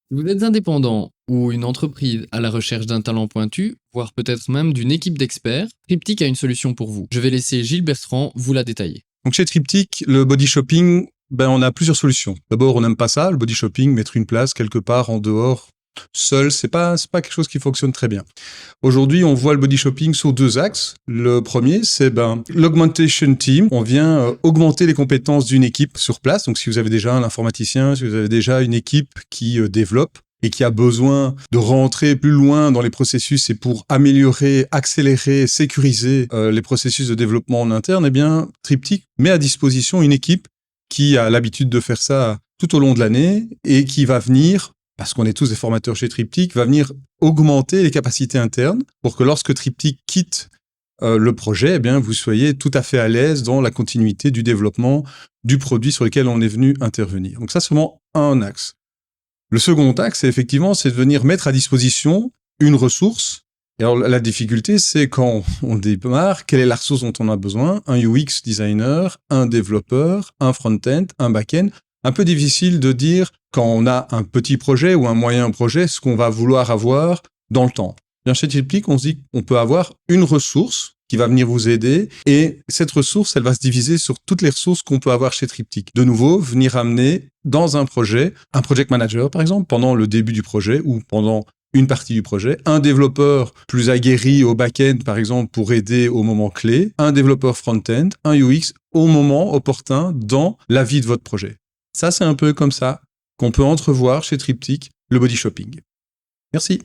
Si vous êtes indépendant ou une entreprise à la recherche d'un talent pointu, voire peut-être même d'une équipe d'experts, Triptyque a une solution pour vous. Je vais laisser Gilles Bertrand vous la détailler. Donc chez Triptyque, le body shopping, on a plusieurs solutions. D'abord, on n'aime pas ça, le body shopping, mettre une place quelque part en dehors, seul, c'est pas quelque chose qui fonctionne très bien. Aujourd'hui, on voit le body shopping sur 2 axes. Le premier, c'est l'augmentation team. On vient augmenter les compétences d'une équipe sur place. Donc si vous avez déjà un informaticien, si vous avez déjà une équipe qui développe et qui a besoin de rentrer plus loin dans les processus et pour améliorer, accélérer, sécuriser les processus de développement en interne, eh bien, Triptyque met à disposition une équipe qui a l'habitude de faire ça tout au long de l'année et qui va venir, parce qu'on est tous des formateurs chez Triptyque, va venir augmenter les capacités internes pour que lorsque Triptyque quitte le projet, eh bien, vous soyez tout à fait à l'aise dans la continuité du développement du produit sur lequel on est venu intervenir. Donc ça, c'est vraiment un axe. Le second axe, c'est de venir mettre à disposition une ressource. Et alors, la difficulté, c'est quand on démarre, quelle est la ressource dont on a besoin? Un UX designer, un développeur, un front-end, un back-end. Un peu difficile de dire, quand on a un petit projet ou un moyen projet, ce qu'on va vouloir avoir dans le temps. Bien, chez Triptyque, on se dit qu'on peut avoir une ressource qui va venir vous aider, et cette ressource, elle va se diviser sur toutes les ressources qu'on peut avoir chez Triptyque. De nouveau, venir amener dans un projet, un project manager, par exemple, pendant le début du projet ou pendant une partie du projet, un développeur plus aguerri au back-end, par exemple, pour aider au moment clé, un développeur front-end, un UX au moment opportun dans la vie de votre projet. Ça, c'est un peu comme ça qu'on peut entrevoir chez Triptyque le body shopping. Merci.